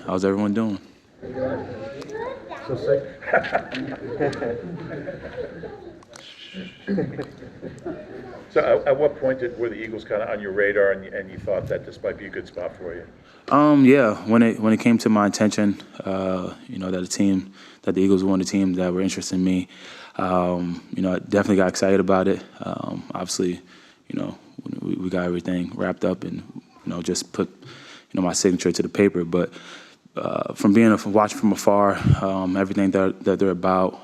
How's everyone doing? So sick. So at what point were the Eagles kind of on your radar and you thought that this might be a good spot for you? Yeah, when it came to my attention, that the Eagles were the team that were interested in me, I definitely got excited about it. Obviously, we got everything wrapped up and just put my signature to the paper. But from watching from afar, everything that they're about,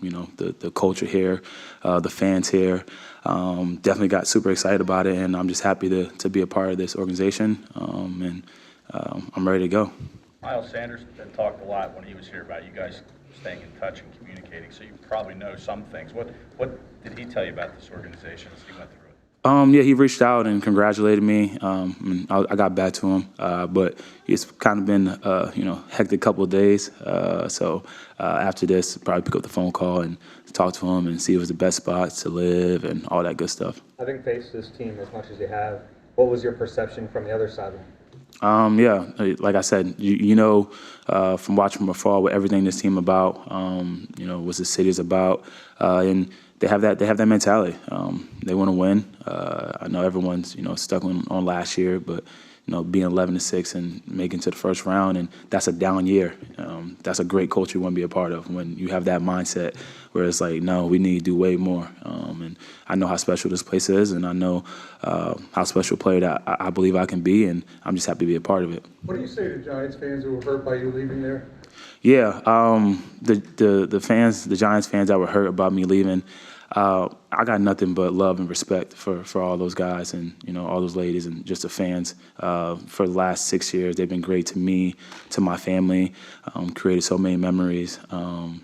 the culture here, the fans here, definitely got super excited about it, and I'm just happy to be a part of this organization, and I'm ready to go. Deion Sanders had talked a lot when he was here about you guys staying in touch and communicating, so you probably know some things. What did he tell you about this organization as he went through it? Yeah, he reached out and congratulated me. And I got back to him, but it's kind of been hectic couple of days. So after this, probably pick up the phone call and talk to him and see if it was the best spot to live and all that good stuff. Having faced this team as much as you have, what was your perception from the other side? Yeah, like I said, from watching from afar what everything this team about, what the city is about, and they have that mentality. They want to win. I know everyone's stuck on last year, but being 11-6 and making to the first round, and that's a down year. That's a great culture you want to be a part of when you have that mindset where it's like, no, we need to do way more. And I know how special this place is, and I know how special a player that I believe I can be, and I'm just happy to be a part of it. What do you say to Giants fans who were hurt by you leaving there? Yeah, the fans, the Giants fans that were hurt about me leaving, I got nothing but love and respect for all those guys and all those ladies and just the fans. For the last 6 years, they've been great to me, to my family. Created so many memories. I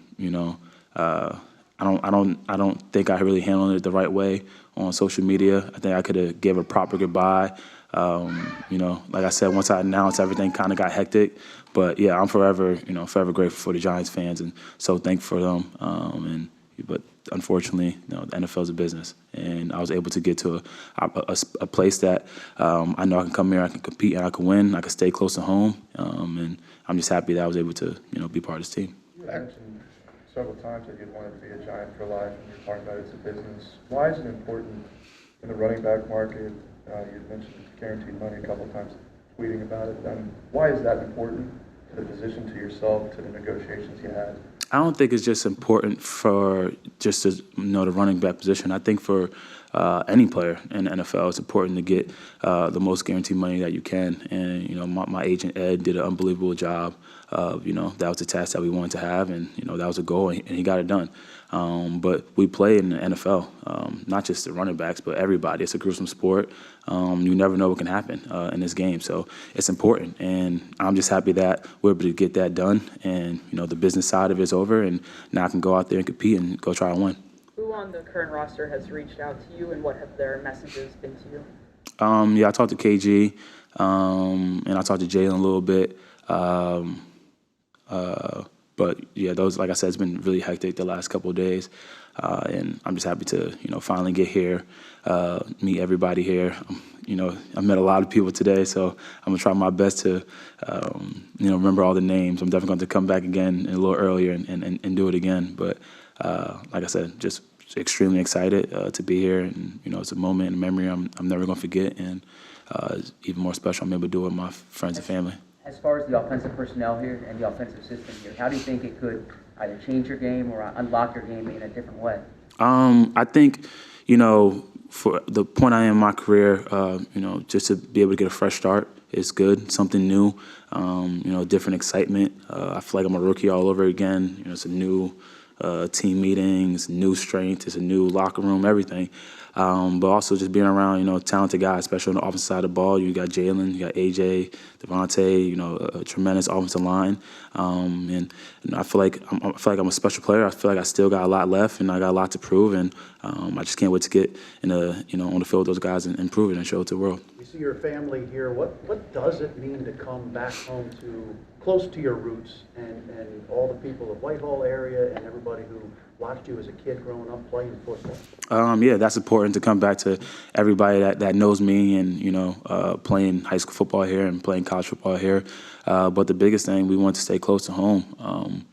don't think I really handled it the right way on social media. I think I could have gave a proper goodbye. Like I said, once I announced, everything kind of got hectic. But yeah, I'm forever grateful for the Giants fans and so thankful for them. But unfortunately, the NFL is a business, and I was able to get to a place that I know I can come here, I can compete, and I can win. I can stay close to home, and I'm just happy that I was able to be part of this team. You mentioned several times that you'd wanted to be a Giant for life, and you're talking about it's a business. Why is it important in the running back market? You mentioned guaranteed money a couple of times, tweeting about it. Why is that important to the position, to yourself, to the negotiations you had? I don't think it's just important for just the running back position. I think for any player in the NFL, it's important to get the most guaranteed money that you can. And my agent Ed did an unbelievable job. That was the task that we wanted to have, and that was a goal, and he got it done. But we play in the NFL, not just the running backs, but everybody. It's a gruesome sport. You never know what can happen in this game, so it's important. And I'm just happy that we're able to get that done. And the business side of it is over, and now I can go out there and compete and go try and win. Who on the current roster has reached out to you, and what have their messages been to you? Yeah, I talked to KG, and I talked to Jaylen a little bit. But yeah, those, like I said, it's been really hectic the last couple of days, and I'm just happy to finally get here, meet everybody here. I met a lot of people today, so I'm gonna try my best to remember all the names. I'm definitely going to come back again a little earlier and do it again. But like I said, just extremely excited to be here, and it's a moment and a memory I'm never gonna forget, and even more special I'm able to do it with my friends and family. As far as the offensive personnel here and the offensive system here, how do you think it could either change your game or unlock your game in a different way? I think, for the point I am in my career, just to be able to get a fresh start is good, something new, different excitement. I feel like I'm a rookie all over again. It's a new team meetings, new strength, it's a new locker room, everything. But also just being around, talented guys, especially on the offensive side of the ball. You got Jaylen, you got AJ, Devontae, a tremendous offensive line. And I feel like I'm a special player. I feel like I still got a lot left, and I got a lot to prove. And I just can't wait to get on the field with those guys and prove it and show it to the world. see your family here. What does it mean to come back home to close to your roots and all the people of Whitehall area and everybody who watched you as a kid growing up playing football? Yeah, that's important to come back to everybody that knows me and, playing high school football here and playing college football here. But the biggest thing, we want to stay close to home.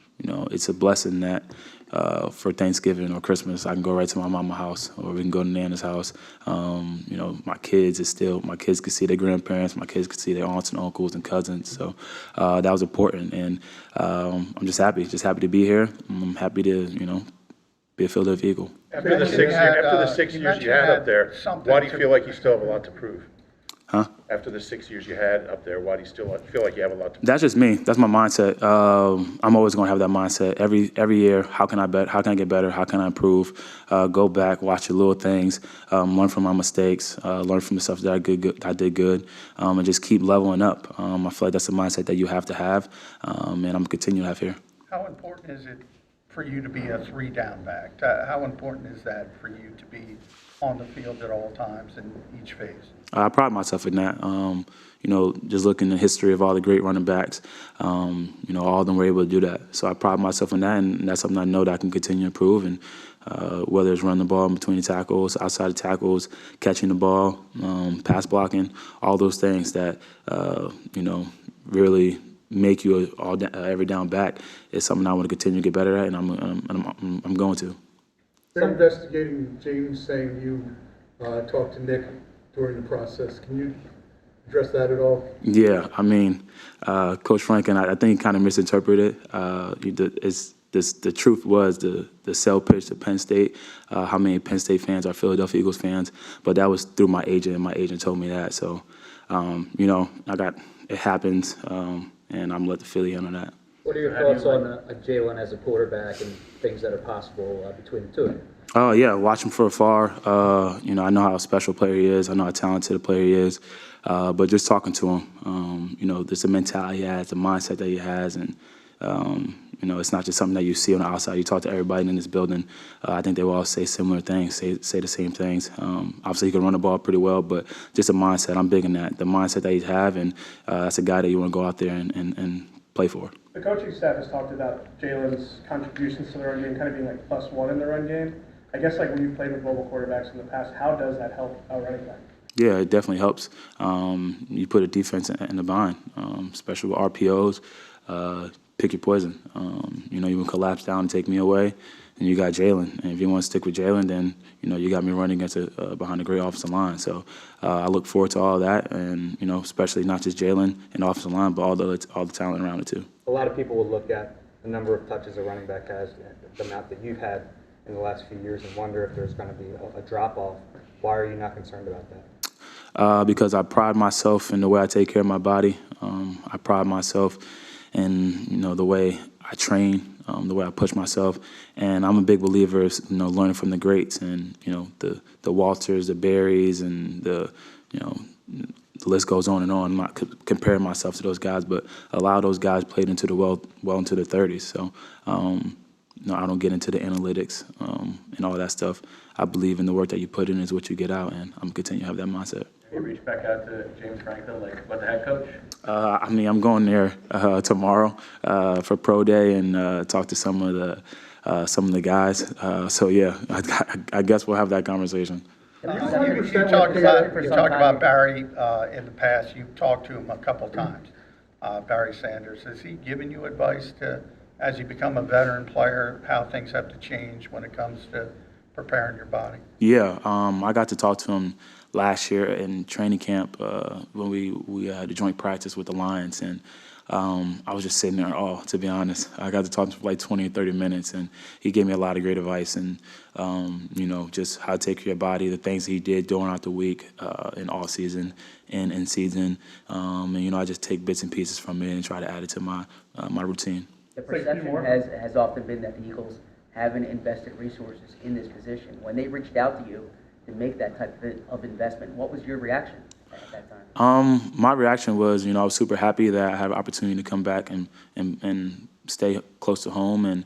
It's a blessing that for Thanksgiving or Christmas, I can go right to my mama's house or we can go to Nana's house. My kids can see their grandparents, my kids can see their aunts and uncles and cousins. So that was important. And I'm just happy to be here. I'm happy to, be a Philadelphia Eagle. After the 6 years you had up there, why do you feel like you still have a lot to prove? Huh? After the 6 years you had up there, why do you still feel like you have a lot to prove? That's just me. That's my mindset. I'm always going to have that mindset. Every year, how can I get better? How can I improve? Go back, watch the little things, learn from my mistakes, learn from the stuff that I did good, and just keep leveling up. I feel like that's the mindset that you have to have, and I'm going to continue to have here. How important is it for you to be a three-down back? How important is that for you to be on the field at all times in each phase? I pride myself in that. Just looking at the history of all the great running backs, all of them were able to do that. So I pride myself in that, and that's something I know that I can continue to improve. And whether it's running the ball in between the tackles, outside the tackles, catching the ball, pass blocking, all those things that really make you every down back is something I want to continue to get better at, and I'm going to. They're investigating James saying you talked to Nick during the process. Can you address that at all? Yeah, Coach Franklin, I think he kind of misinterpreted it. The truth was the sell pitch to Penn State, how many Penn State fans are Philadelphia Eagles fans, but that was through my agent, and my agent told me that. So, it happens, and I'm let the Philly handle that. What are your thoughts on Jaylen as a quarterback and things that are possible between the two of you? Oh, yeah, watch him from afar. I know how special a player he is. I know how talented a player he is. But just talking to him, there's a mentality he has, the mindset that he has, and, it's not just something that you see on the outside. You talk to everybody in this building. I think they will all say similar things, say the same things. Obviously, he can run the ball pretty well, but just a mindset. I'm big in that. The mindset that he have, and that's a guy that you want to go out there and play for. The coaching staff has talked about Jaylen's contributions to the run game kind of being like +1 in the run game. I guess when you've played with mobile quarterbacks in the past, how does that help a running back? Yeah, it definitely helps. You put a defense in the bind, especially with RPOs. Pick your poison. You can collapse down and take me away, and you got Jaylen. And if you want to stick with Jaylen, then you got me running against behind a great offensive line. So I look forward to all that, and especially not just Jaylen and offensive line, but all the talent around it too. A lot of people will look at the number of touches a running back has, the amount that you've had in the last few years, and wonder if there's going to be a drop-off. Why are you not concerned about that? Because I pride myself in the way I take care of my body. I pride myself in the way I train, the way I push myself, and I'm a big believer of learning from the greats and the Walters, the Berries, and the list goes on and on. I'm not comparing myself to those guys, but a lot of those guys played into the well into their 30s. So I don't get into the analytics and all that stuff. I believe in the work that you put in is what you get out, and I'm continue to have that mindset. You reach back out to James Franklin, what the head coach? I'm going there tomorrow for pro day and talk to some of the guys. So yeah, I guess we'll have that conversation. You talked about Barry in the past. You've talked to him a couple times. Barry Sanders, has he given you advice as you become a veteran player, how things have to change when it comes to preparing your body? Yeah, I got to talk to him last year in training camp when we had a joint practice with the Lions, and I was just sitting there in awe, to be honest. I got to talk to him for like 20 or 30 minutes, and he gave me a lot of great advice, and just how to take care of your body, the things he did throughout the week in all season and in season, and I just take bits and pieces from it and try to add it to my routine. The perception has often been that the Eagles haven't invested resources in this position. When they reached out to you to make that type of investment, what was your reaction at that time? My reaction was, I was super happy that I had an opportunity to come back and stay close to home and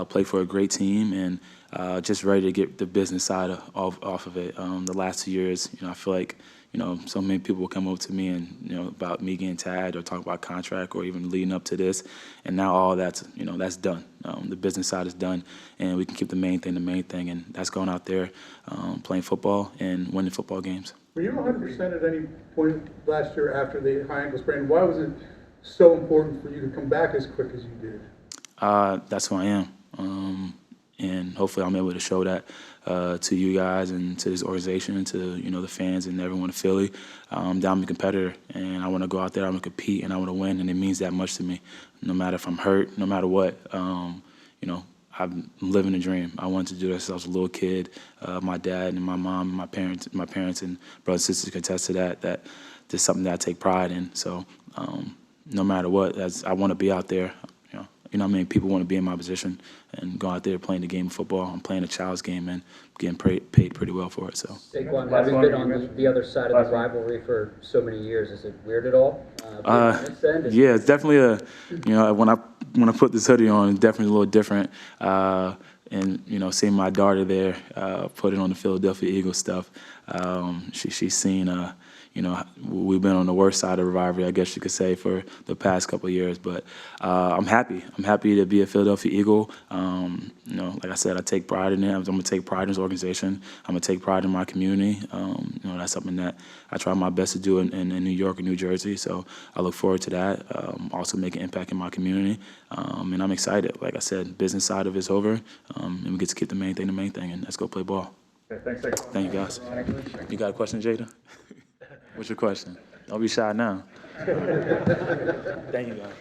play for a great team, and just ready to get the business side off of it. The last 2 years, I feel like, so many people will come up to me and, about me getting tagged or talk about contract or even leading up to this. And now all that's, that's done. The business side is done, and we can keep the main thing, and that's going out there, playing football and winning football games. Were you 100% at any point last year after the high ankle sprain? Why was it so important for you to come back as quick as you did? That's who I am. And hopefully I'm able to show that to you guys and to this organization and to, the fans and everyone in Philly. I'm a competitor, and I want to go out there, I want to compete, and I want to win, and it means that much to me. No matter if I'm hurt, no matter what, I'm living a dream. I wanted to do this since I was a little kid. My dad and my mom and my parents and brothers and sisters can attest to that this is something that I take pride in. So no matter what, I want to be out there. People want to be in my position and go out there playing the game of football. I'm playing a child's game and getting paid pretty well for it. So, Saquon, having been on the other side of the rivalry for so many years, is it weird at all? Yeah, it's definitely when I put this hoodie on, it's definitely a little different. And seeing my daughter there, put it on the Philadelphia Eagles stuff. She's seen. We've been on the worst side of the rivalry, I guess you could say, for the past couple of years. But I'm happy. I'm happy to be a Philadelphia Eagle. Like I said, I take pride in it. I'm going to take pride in this organization. I'm going to take pride in my community. That's something that I try my best to do in New York and New Jersey. So I look forward to that. Also making an impact in my community. And I'm excited. Like I said, business side of it's over. And we get to keep the main thing, and let's go play ball. Okay, thanks, Saquon. Thank you, guys. You got a question, Jada? What's your question? Don't be shy now. Thank you, guys.